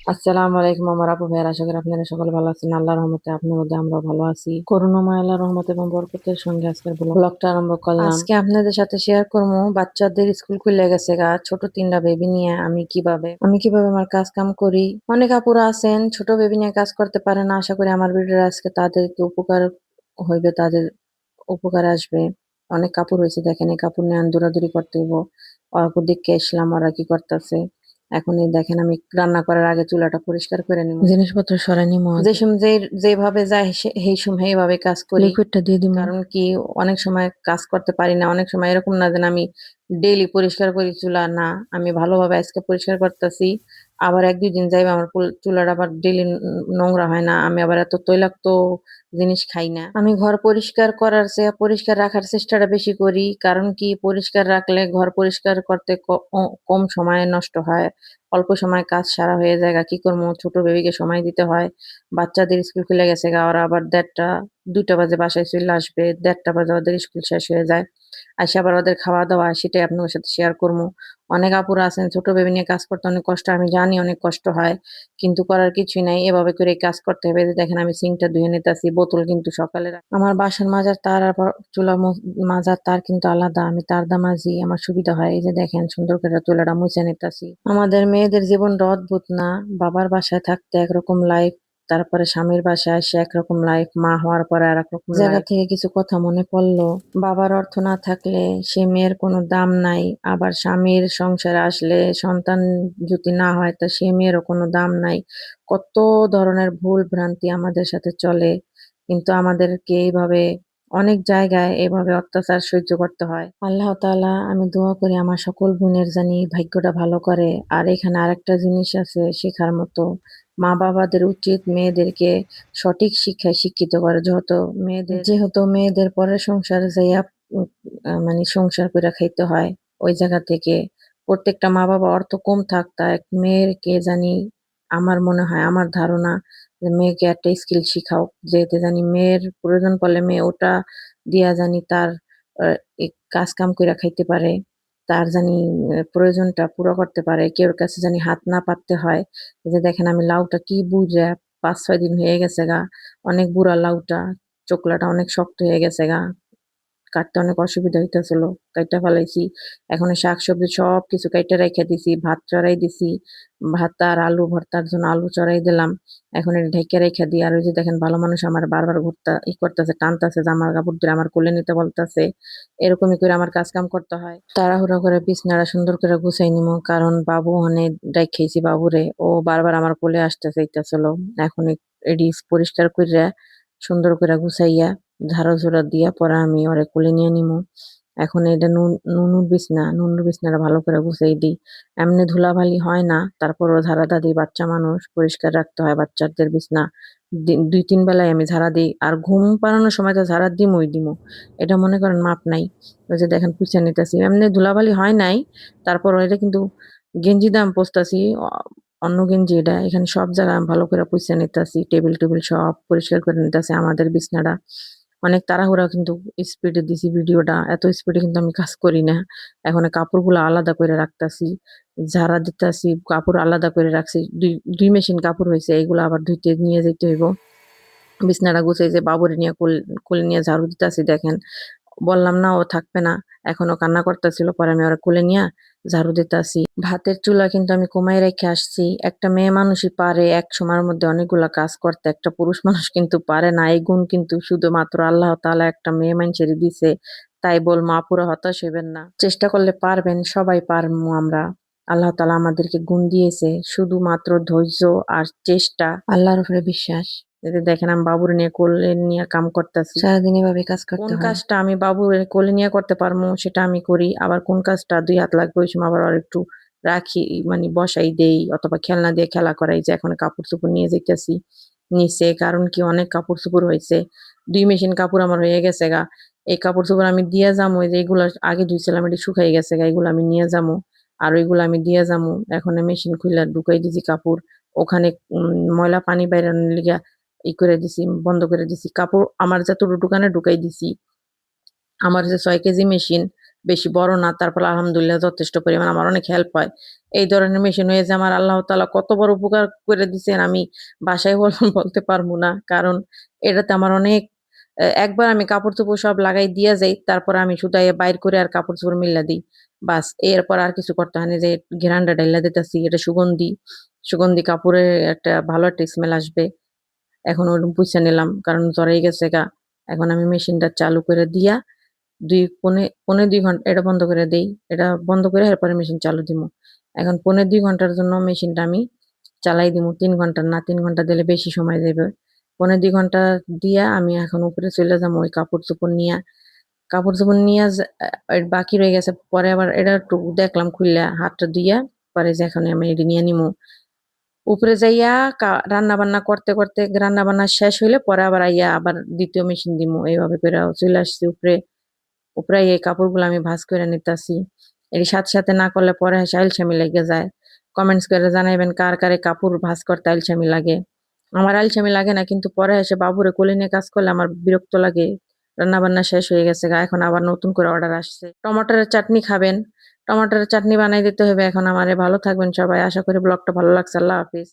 আসসালামু আলাইকুম আমার আপু ভাইয়ের, আশা করি আপনারা সকলে ভালো আছেন। আল্লাহর রহমতে আপনার মধ্যে আমরাও ভালো আছি। করুণাময় আল্লাহর রহমত এবং বরকতের সঙ্গে আজকের ব্লগটা আরম্ভ করলাম। আজকে আপনাদের সাথে শেয়ার করবো বাচ্চাদের স্কুল খুলে গেছে গা, ছোট তিনটা বেবি নিয়ে আমি কিভাবে আমার কাজ কাম করি। অনেক আপুরা আছেন ছোট বেবি নিয়ে কাজ করতে পারে না। আশা করি আমার ভিডিও আজকে তাদেরকে উপকার হইবে, তাদের উপকার আসবে। অনেক কাপড় হয়েছে, দেখেন এই কাপড় নিয়ে দৌড়াদৌড়ি করতে হইব। অল্প দিকে এসলাম ওরা কি করতেছে। এখন এই দেখেন আমি রান্না করার আগে চুলাটা পরিষ্কার করে নিব, জিনিসপত্র সরাই নিব। যেভাবে যায় সেই সময় এইভাবে কাজ করি, লিকুইডটা দিয়ে দিব। কারণ কি অনেক সময় কাজ করতে পারি না, অনেক সময় এরকম না যে আমি ডেইলি পরিষ্কার করি চুলা, না আমি ভালোভাবে আজকে পরিষ্কার করতেছি। আবার এক দুই দিন যাইবে আমার চুলাটা আবার ডেইলি নোংরা হয় না। আমি আবার এত তৈলাক্ত জিনিস খাই না। আমি ঘর পরিষ্কার করার চেয়ে পরিষ্কার রাখার চেষ্টাটা বেশি করি। কারণ কি পরিষ্কার রাখলে ঘর পরিষ্কার করতে কম সময় নষ্ট হয়, অল্প সময় কাজ সারা হয়ে যায়। কি করবো, ছোট বেবিকে সময় দিতে হয়। বাচ্চাদের স্কুল খুলে গেছে গা, ওরা আবার 1:30 2টা বাজে বাসায় চলে আসবে, 1:30 বাজে ওদের স্কুল শেষ হয়ে যায়। আসে আবার ওদের খাওয়া দাওয়া, সেটাই আপনাদের সাথে শেয়ার করবো। অনেক আপুরা আছেন ছোট বেবি নিয়ে কাজ করতে অনেক কষ্ট, আমি জানি অনেক কষ্ট হয়, কিন্তু করার কিছুই নাই, এভাবে করে কাজ করতে হবে। এই যে দেখেন আমি সিঙ্কটা ধুয়ে নিতেছি, বোতল কিন্তু সকালে আমার বাসার মাজার তার আর চুলা মাজার তার কিন্তু আলাদা, আমি তার দা মাজি, আমার সুবিধা হয়। এই যে দেখেন সুন্দর করে চুলাটা মুছে নিতেছি। আমাদের মেয়েদের জীবনটা অদ্ভুত না? বাবার বাসায় থাকতে একরকম লাইফ, তারপরে স্বামীর বাসায় আসে একরকম লাইফ, মা হওয়ার পরে আর এক রকম জায়গা থেকে কিছু কথা মনে পড়লো। বাবার অর্থ না থাকলে সে মেয়ের কোনো দাম নাই, আবার স্বামীর সংসারে আসলে সন্তান যদি না হয় তা সে মেয়েরও কোনো দাম নাই। কত ধরনের ভুল ভ্রান্তি আমাদের সাথে চলে, কিন্তু আমাদেরকে এইভাবে অনেক জায়গায় এভাবে অত্যাচার সহ্য করতে হয়। আল্লাহ তাআলা, আমি দোয়া করি আমার সকল বোনের জানি ভাগ্যটা ভালো করে। আর এখানে আরেকটা জিনিস আছে শেখার মতো, মা বাবাদের উচিত মেয়েদেরকে সঠিক শিক্ষায় শিক্ষিত করে। যেহেতু মেয়েদের পরের সংসারে যাইয়া মানে সংসার করে খাইতে হয়, ওই জায়গা থেকে প্রত্যেকটা মা বাবা অর্থ কম থাক তা এক মেয়েকে জানি, আমার মনে হয় আমার ধারণা যে মেয়েকে একটা স্কিল শিখাও, যেতে জানি মেয়ের প্রয়োজন পড়লে মেয়ে ওটা দিয়া জানি তার এই কাজ কাম কইরা খাইতে পারে, তার জানি প্রয়োজনটা পুরো করতে পারে, কেউর কাছে জানি হাত না পাততে হয়। এই যে দেখেন আমি লাউটা কি বুঝা 5-6 দিন হয়ে গেছে গা, অনেক বুড়া লাউটা, চোকলাটা অনেক শক্ত হয়ে গেছে গা, কাটতে অনেক অসুবিধা হইতেছিল, কাইটা ফেলাইছি। এখন শাকসবজি সবকিছু কাইটা রাইখা দিছি, ভাত চড়াই দিছি, ভাত আর আলু ভর্তার জন্য আলু চড়াই দিলাম। এখন এটা ঢেকে রেখা দিই। আর ওই যে দেখেন ভালো মানুষ আমার বারবার করতেছে, টানতেছে, জামার কাপড় ধরে আমার কোলে নিতে বলতেছে। এরকমই করে আমার কাজ কাম করতে হয়। তাড়াহুড়া করে বিছনাটা সুন্দর করে গুছাই নিমু, কারণ বাবু অনেক রাইখাইছি বাবুরে, ও বারবার আমার কোলে আসতে চাইতেছিল। এখন এডি পরিষ্কার কইরা সুন্দর করে গুছাইয়া ঝাড়ু ঝুড়া দিয়া পরে আমি ওরে কোলে নিয়ে নিমু। এখন এটা নুনুর বিছনাটা ভালো করে গুছাই দিই। এমনি ধুলাবালি হয় না, তারপরও ঝাড়া দিই, বাচ্চা মানুষ পরিষ্কার রাখতে হয় বাচ্চাদের বিছনা। 2-3 বেলায় আমি ঝাড়া দিই, আর ঘুম পাড়ানোর সময় তো ঝাড়া দিমু। এটা মনে করেন মাপ নাই। ওই যে দেখেন পুছে নিতেছি, এমনি ধুলাবালি হয় নাই, তারপর এটা কিন্তু গেঞ্জি দাম পস্তাছি, অন্য গেঞ্জি এটা, এখানে সব জায়গায় আমি ভালো করে পুছে নিতেছি, টেবিল টেবিল সব পরিষ্কার করে নিতেছি। আমাদের বিছনাটা অনেক তাড়াহুড়া কিন্তু স্পিডে দিছি ভিডিওটা, এত স্পিডে কিন্তু আমি কাজ করি না। এখন এই কাপড়গুলো আলাদা করে রাখতাছি, ঝাড়া দিতাছি, কাপড় আলাদা করে রাখছি। দুই মেশিন কাপড় হয়েছে, এইগুলো আবার ধুইতে নিয়ে যেতে হইব। বিছনাটা গুছাই যে বাবুরে নিয়ে কোলে নিয়ে ঝাড়ু দিতাছি, দেখেন বললাম না ও থাকবে না, এখনো কান্না করতেছিল, পরে আমি ওরা কোলে নিয়ে ঝাড়ু দিতাছি। ভাতের চুলা কিন্তু আমি কমাই রেখে আসছি। একটা মেয়ে মানুষই পারে এক সময়ের মধ্যে অনেকগুলা কাজ করতে, একটা পুরুষ মানুষ কিন্তু পারে না। এই গুণ কিন্তু শুধুমাত্র আল্লাহ তাআলা একটা মেয়ে মানুষেরই দিছে। তাই বলবো আপুরা হতাশ হইবেন না, চেষ্টা করলে পারবেন, সবাই পারবো আমরা। আল্লাহ তাআলা আমাদেরকে গুণ দিয়েছে, শুধুমাত্র ধৈর্য আর চেষ্টা, আল্লাহর উপরে বিশ্বাস। এই যে দেখেন আমি বাবুরে নিয়ে কোলে নিয়ে কাম করতেছি, সারাদিন এভাবে কাজ করতে হয়। কোন কাজটা আমি বাবুরে কোলে নিয়ে করতে পারবো সেটা আমি করি, আবার কোন কাজটা 2 হাত লাগবে ওই সময় আবার আর একটু রাখি, মানে বসাই দেই, অথবা খেলনা দিয়ে খেলা করাই। যে এখন কাপড় চোপড় নিয়ে যাইতেছি নিচে, কারণ কি অনেক কাপড় চোপড় হয়েছে, 2 মেশিন কাপড় আমার হয়ে গেছে গা। এই কাপড় চোপড় আমি দিয়ে যাবো, ওই যে এগুলো আগে ধুইছিলাম এটি শুকাই গেছে গা, এগুলো আমি নিয়ে যাবো। আর ওইগুলো আমি দিয়ে যাবো। এখন মেশিন খুলে ঢুকাই দিছি কাপড়, ওখানে ময়লা পানি বাইরানোর লিগা করে দিছি, বন্ধ করে দিছি। কাপড় আমার যতটুকু দোকানে ঢুকাই দিছি। আমার যে 6 কেজি মেশিন, বেশি বড় না, তারপর আলহামদুলিল্লাহ যথেষ্ট পরিমাণ আমার অনেক হেল্প হয়। এই ধরনের মেশিন হয়ে যে আমার আল্লাহ তাআলা কত বড় উপকার করে দিছেন আমি বাসায় বলতে পারবো না। কারণ এটাতে আমার অনেক একবার আমি কাপড়-চোপড় সব লাগাই দিয়া যাই। তারপর আমি শুধাইয়া বাইর করে আর কাপড়-চোপড় মেইল্লা দেই। বাস এরপর আর কিছু করতে হয় না যে ঘেরানটা ঢাইলা দিতেছি। এটা সুগন্ধি। সুগন্ধি কাপড়ে একটা ভালো একটা স্মেল আসবে। এখন ওরকম পুইছা নিলাম। কারণ জড়াই গেছে গা। এখন আমি মেশিনটা চালু করে দিয়া ২ পৌনে ২ ঘন্টা এটা বন্ধ করে দেই। এটা বন্ধ করে এরপরে মেশিন চালু দিমু। এখন পৌনে ২ ঘন্টার জন্য মেশিনটা আমি চালাই দিমু। ৩ ঘন্টা না ৩ ঘন্টা দিলে বেশি সময় যাবে। পৌনে ২ ঘন্টা দিয়া আমি এখন উপরে চইলা যামু ওই কাপড়-চোপড় নিয়া। কাপড়-চোপড় নিয়া বাকি রয়ে গেছে। পরে আবার এটা একটু দেখলাম খুইল্লা হাতটা ধুইয়া পরে যে এখন আমি এটি নিয়ে নিমু। উপরে যাইয়া রান্না-বান্না করতে রান্না-বান্না শেষ হইলে পরে আবার আইয়া আবার ২য় মেশিন দিমু। এভাবে কইরা চইলা আসছি উপরে। উপরে এই কাপড়গুলো আমি ভাঁজ কইরা নিতাছি। এর সাথে না করলে পরে আইলসামি লাইগা যায়। কমেন্টস করে জানাইবেন কার এই কাপড় ভাঁজ করতে আইলসামি লাগে। আমার আইলসামি লাগে না কিন্তু পরে এসে বাবুরে কোলে নিয়ে কাজ করলে আমার বিরক্ত লাগে। রান্না-বান্না শেষ হয়ে গেছে গা। এখন আবার নতুন করে অর্ডার আসছে। টমাটারের চাটনি খাবেন? টমাটারের চাটনি বানাই দিতে হবে এখন আমারে। ভালো থাকবেন সবাই। আশা করি ব্লগটা ভালো লাগছে। আল্লাহ হাফেজ।